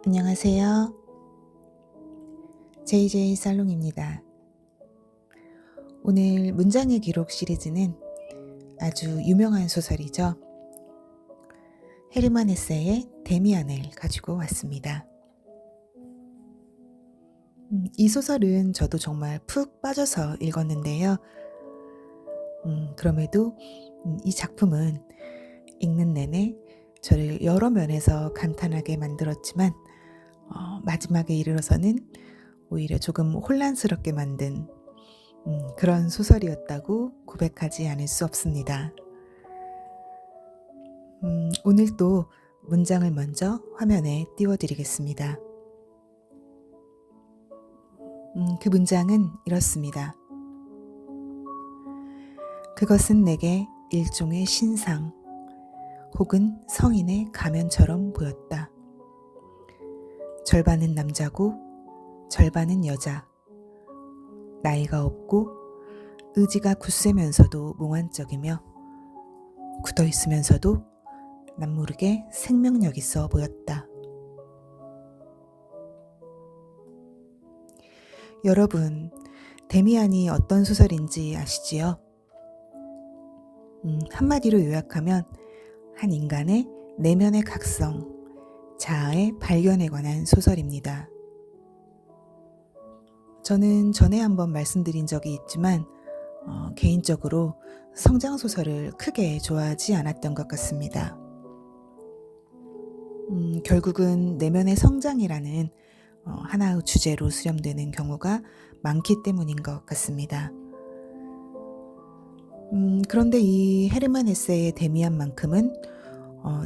안녕하세요. JJ 살롱입니다. 오늘 문장의 기록 시리즈는 아주 유명한 소설이죠. 헤르만 헤세의 데미안을 가지고 왔습니다. 이 소설은 저도 정말 푹 빠져서 읽었는데요. 그럼에도 이 작품은 읽는 내내 저를 여러 면에서 감탄하게 만들었지만 마지막에 이르러서는 오히려 조금 혼란스럽게 만든 그런 소설이었다고 고백하지 않을 수 없습니다. 오늘 또 문장을 먼저 화면에 띄워드리겠습니다. 그 문장은 이렇습니다. 그것은 내게 일종의 신상 혹은 성인의 가면처럼 보였다. 절반은 남자고 절반은 여자. 나이가 없고 의지가 굳세면서도 몽환적이며 굳어 있으면서도 남모르게 생명력 있어 보였다. 여러분, 데미안이 어떤 소설인지 아시지요? 한마디로 요약하면 한 인간의 내면의 각성, 자아의 발견에 관한 소설입니다. 저는 전에 한번 말씀드린 적이 있지만 개인적으로 성장소설을 크게 좋아하지 않았던 것 같습니다. 결국은 내면의 성장이라는 하나의 주제로 수렴되는 경우가 많기 때문인 것 같습니다. 그런데 이 헤르만 헤세의 데미안만큼은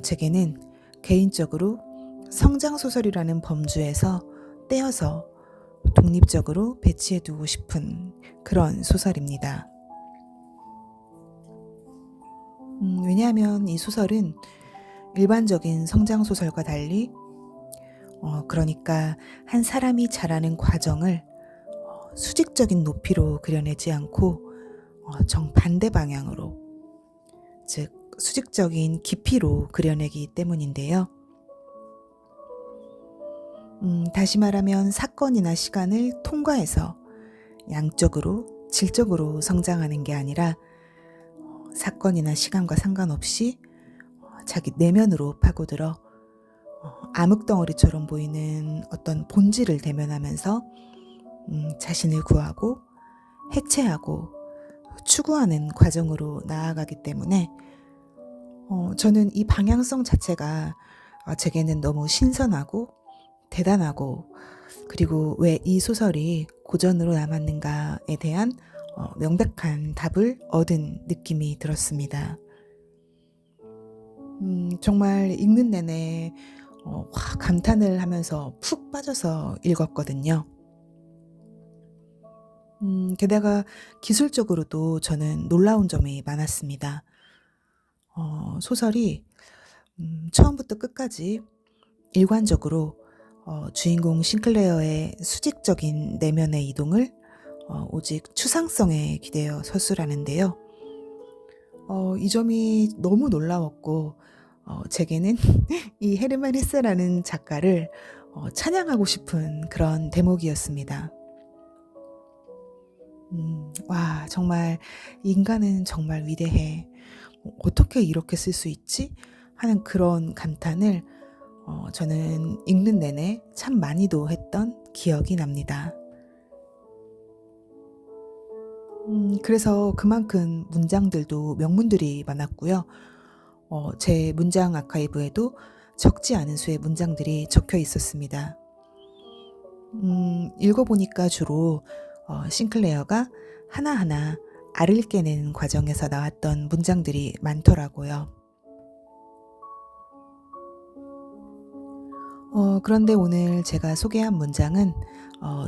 제게는 개인적으로 성장소설이라는 범주에서 떼어서 독립적으로 배치해두고 싶은 그런 소설입니다. 왜냐하면 이 소설은 일반적인 성장소설과 달리 그러니까 한 사람이 자라는 과정을 수직적인 높이로 그려내지 않고 정반대 방향으로, 즉 수직적인 깊이로 그려내기 때문인데요. 다시 말하면 사건이나 시간을 통과해서 양적으로, 질적으로 성장하는 게 아니라 사건이나 시간과 상관없이 자기 내면으로 파고들어 암흑덩어리처럼 보이는 어떤 본질을 대면하면서 자신을 구하고 해체하고 추구하는 과정으로 나아가기 때문에 저는 이 방향성 자체가 제게는 너무 신선하고 대단하고, 그리고 왜 이 소설이 고전으로 남았는가에 대한 명백한 답을 얻은 느낌이 들었습니다. 정말 읽는 내내 감탄을 하면서 푹 빠져서 읽었거든요. 게다가 기술적으로도 저는 놀라운 점이 많았습니다. 소설이 처음부터 끝까지 일관적으로 주인공 싱클레어의 수직적인 내면의 이동을 오직 추상성에 기대어 서술하는데요. 이 점이 너무 놀라웠고 제게는 이 헤르만 헤세라는 작가를 찬양하고 싶은 그런 대목이었습니다. 와, 정말 인간은 정말 위대해. 어떻게 이렇게 쓸 수 있지? 하는 그런 감탄을 저는 읽는 내내 참 많이도 했던 기억이 납니다. 그래서 그만큼 문장들도 명문들이 많았고요. 제 문장 아카이브에도 적지 않은 수의 문장들이 적혀 있었습니다. 읽어보니까 주로 싱클레어가 하나하나 알을 깨는 과정에서 나왔던 문장들이 많더라고요. 그런데 오늘 제가 소개한 문장은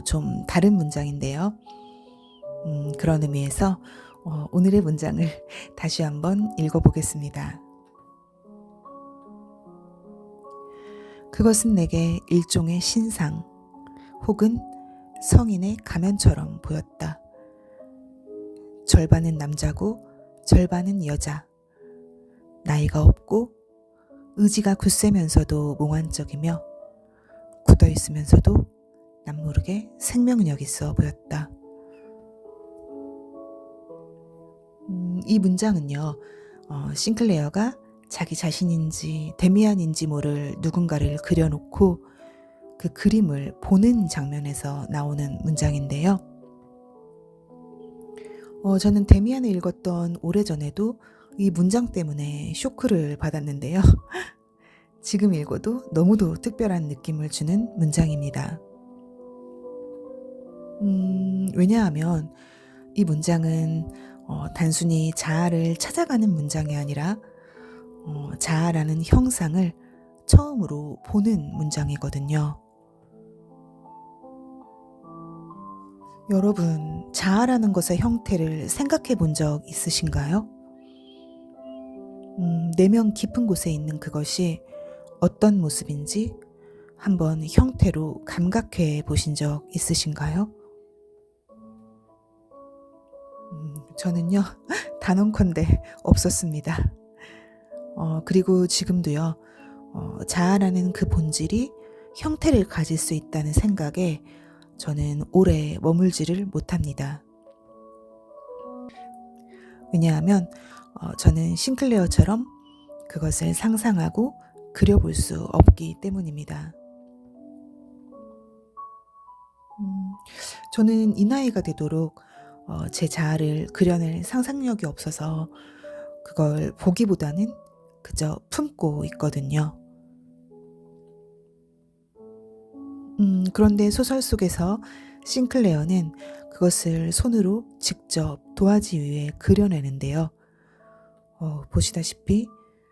좀 다른 문장인데요. 그런 의미에서 오늘의 문장을 다시 한번 읽어보겠습니다. 그것은 내게 일종의 신상 혹은 성인의 가면처럼 보였다. 절반은 남자고 절반은 여자. 나이가 없고 의지가 굳세면서도 몽환적이며 굳어 있으면서도 남모르게 생명력 있어 보였다. 이 문장은요, 싱클레어가 자기 자신인지 데미안인지 모를 누군가를 그려놓고 그 그림을 보는 장면에서 나오는 문장인데요. 저는 데미안을 읽었던 오래전에도 이 문장 때문에 쇼크를 받았는데요. 지금 읽어도 너무도 특별한 느낌을 주는 문장입니다. 왜냐하면 이 문장은 단순히 자아를 찾아가는 문장이 아니라 자아라는 형상을 처음으로 보는 문장이거든요. 여러분, 자아라는 것의 형태를 생각해 본 적 있으신가요? 내면 깊은 곳에 있는 그것이 어떤 모습인지 한번 형태로 감각해 보신 적 있으신가요? 저는요, 단언컨대 없었습니다. 그리고 지금도요, 자아라는 그 본질이 형태를 가질 수 있다는 생각에 저는 오래 머물지를 못합니다. 왜냐하면 저는 싱클레어처럼 그것을 상상하고 그려볼 수 없기 때문입니다. 저는 이 나이가 되도록 제 자아를 그려낼 상상력이 없어서 그걸 보기보다는 그저 품고 있거든요. 그런데 소설 속에서 싱클레어는 그것을 손으로 직접 도화지 위에 그려내는데요. 보시다시피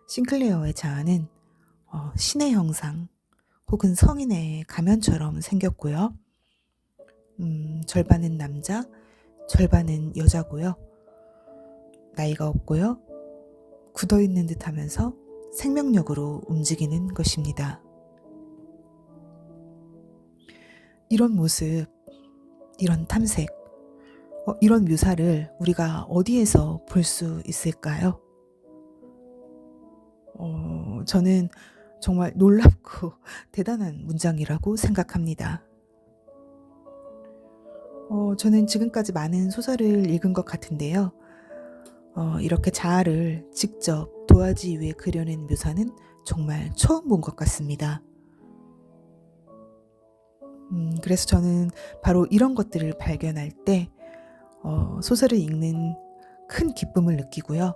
싱클레어의 자아는 신의 형상 혹은 성인의 가면처럼 생겼고요. 절반은 남자, 절반은 여자고요. 나이가 없고요. 굳어있는 듯하면서 생명력으로 움직이는 것입니다. 이런 모습, 이런 탐색, 이런 묘사를 우리가 어디에서 볼 수 있을까요? 저는 정말 놀랍고 대단한 문장이라고 생각합니다. 저는 지금까지 많은 소설을 읽은 것 같은데요. 이렇게 자아를 직접 도화지 위에 그려낸 묘사는 정말 처음 본 것 같습니다. 그래서 저는 바로 이런 것들을 발견할 때 소설을 읽는 큰 기쁨을 느끼고요.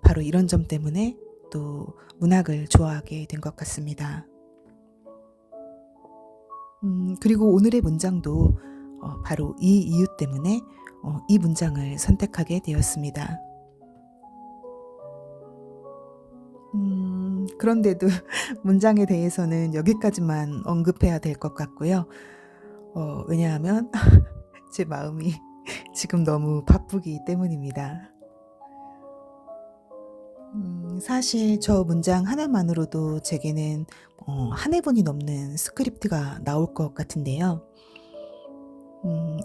바로 이런 점 때문에 또 문학을 좋아하게 된 것 같습니다. 그리고 오늘의 문장도 바로 이 이유 때문에 이 문장을 선택하게 되었습니다. 그런데도 문장에 대해서는 여기까지만 언급해야 될 것 같고요. 왜냐하면 제 마음이 지금 너무 바쁘기 때문입니다. 사실 저 문장 하나만으로도 제게는 한 회분이 넘는 스크립트가 나올 것 같은데요.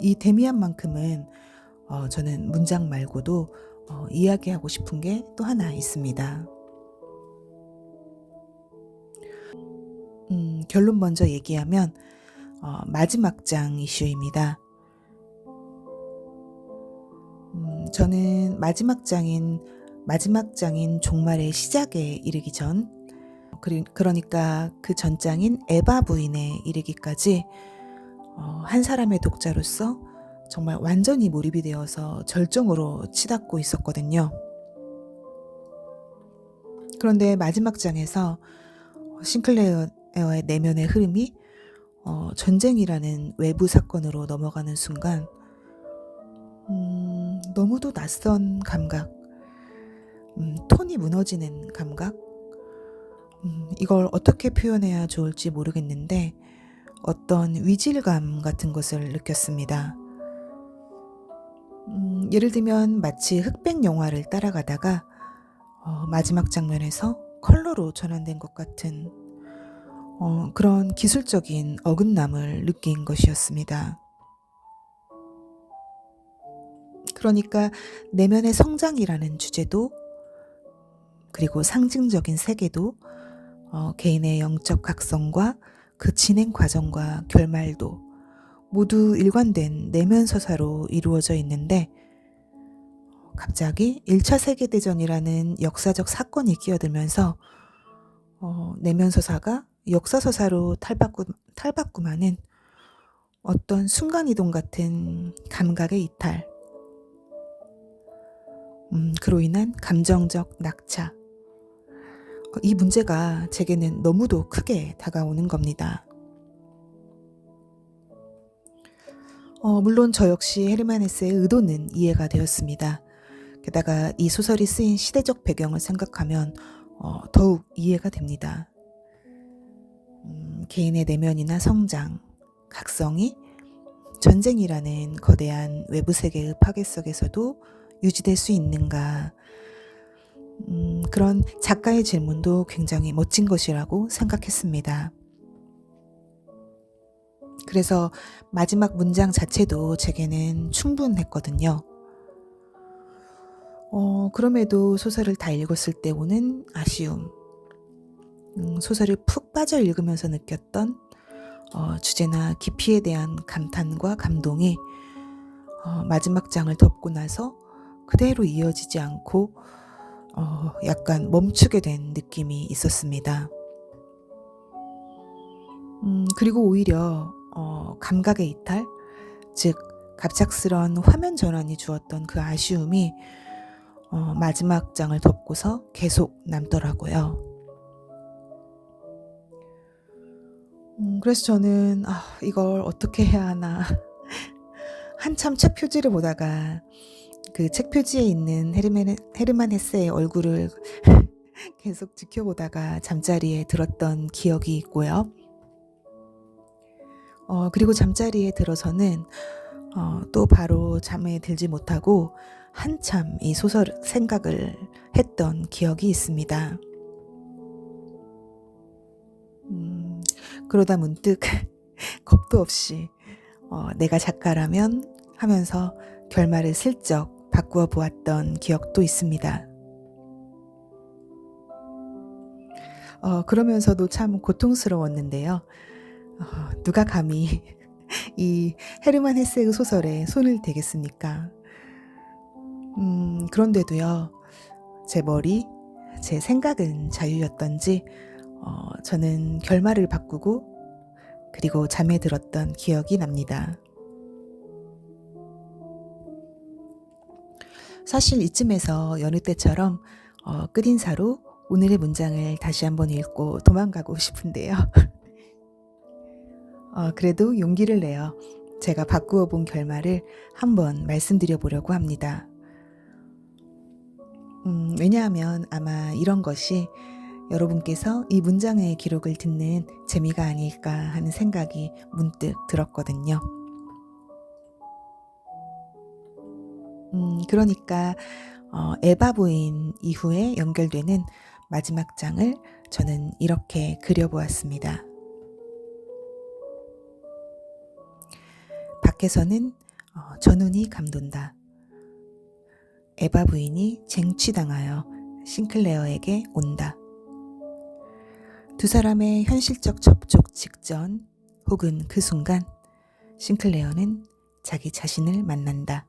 이 데미안만큼은 저는 문장 말고도 이야기하고 싶은 게 또 하나 있습니다. 결론 먼저 얘기하면 마지막 장 이슈입니다. 저는 마지막 장인 종말의 시작에 이르기 전, 그러니까 그 전장인 에바 부인에 이르기까지 한 사람의 독자로서 정말 완전히 몰입이 되어서 절정으로 치닫고 있었거든요. 그런데 마지막 장에서 싱클레어의 내면의 흐름이 전쟁이라는 외부 사건으로 넘어가는 순간 너무도 낯선 감각, 톤이 무너지는 감각, 이걸 어떻게 표현해야 좋을지 모르겠는데 어떤 위질감 같은 것을 느꼈습니다. 예를 들면 마치 흑백 영화를 따라가다가 마지막 장면에서 컬러로 전환된 것 같은 그런 기술적인 어긋남을 느낀 것이었습니다. 그러니까 내면의 성장이라는 주제도, 그리고 상징적인 세계도 개인의 영적 각성과 그 진행 과정과 결말도 모두 일관된 내면 서사로 이루어져 있는데 갑자기 1차 세계대전이라는 역사적 사건이 끼어들면서 내면 서사가 역사 서사로 탈바꿈하는 어떤 순간이동 같은 감각의 이탈, 그로 인한 감정적 낙차. 이 문제가 제게는 너무도 크게 다가오는 겁니다. 물론 저 역시 헤르만 헤세의 의도는 이해가 되었습니다. 게다가 이 소설이 쓰인 시대적 배경을 생각하면 더욱 이해가 됩니다. 개인의 내면이나 성장, 각성이 전쟁이라는 거대한 외부 세계의 파괴 속에서도 유지될 수 있는가? 그런 작가의 질문도 굉장히 멋진 것이라고 생각했습니다. 그래서 마지막 문장 자체도 제게는 충분했거든요. 그럼에도 소설을 다 읽었을 때 오는 아쉬움, 소설을 푹 빠져 읽으면서 느꼈던 주제나 깊이에 대한 감탄과 감동이 마지막 장을 덮고 나서 그대로 이어지지 않고 약간 멈추게 된 느낌이 있었습니다. 그리고 오히려 감각의 이탈, 즉 갑작스런 화면 전환이 주었던 그 아쉬움이 마지막 장을 덮고서 계속 남더라고요. 그래서 저는 이걸 어떻게 해야 하나 한참 책 표지를 보다가 그 책 표지에 있는 헤르만 헤세의 얼굴을 계속 지켜보다가 잠자리에 들었던 기억이 있고요. 그리고 잠자리에 들어서는 또 바로 잠에 들지 못하고 한참 이 소설 생각을 했던 기억이 있습니다. 그러다 문득 겁도 없이 내가 작가라면 하면서 결말을 슬쩍 바꾸어 보았던 기억도 있습니다. 그러면서도 참 고통스러웠는데요. 누가 감히 이 헤르만 헤세의 소설에 손을 대겠습니까? 그런데도요, 제 머리, 제 생각은 자유였던지 저는 결말을 바꾸고 그리고 잠에 들었던 기억이 납니다. 사실 이쯤에서 여느 때처럼 끝인사로 오늘의 문장을 다시 한번 읽고 도망가고 싶은데요. 그래도 용기를 내어 제가 바꾸어 본 결말을 한번 말씀드려 보려고 합니다. 왜냐하면 아마 이런 것이 여러분께서 이 문장의 기록을 듣는 재미가 아닐까 하는 생각이 문득 들었거든요. 그러니까 에바 부인 이후에 연결되는 마지막 장을 저는 이렇게 그려보았습니다. 밖에서는 전운이 감돈다. 에바 부인이 쟁취당하여 싱클레어에게 온다. 두 사람의 현실적 접촉 직전 혹은 그 순간 싱클레어는 자기 자신을 만난다.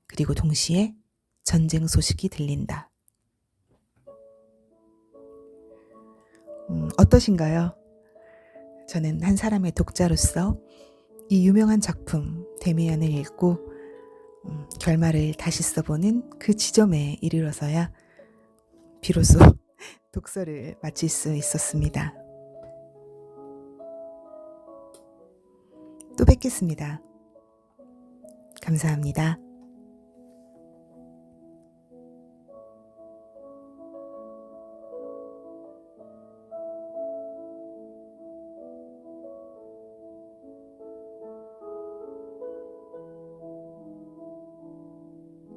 그리고 동시에 전쟁 소식이 들린다. 어떠신가요? 저는 한 사람의 독자로서 이 유명한 작품 데미안을 읽고 결말을 다시 써보는 그 지점에 이르러서야 비로소 독서를 마칠 수 있었습니다. 또 뵙겠습니다. 감사합니다.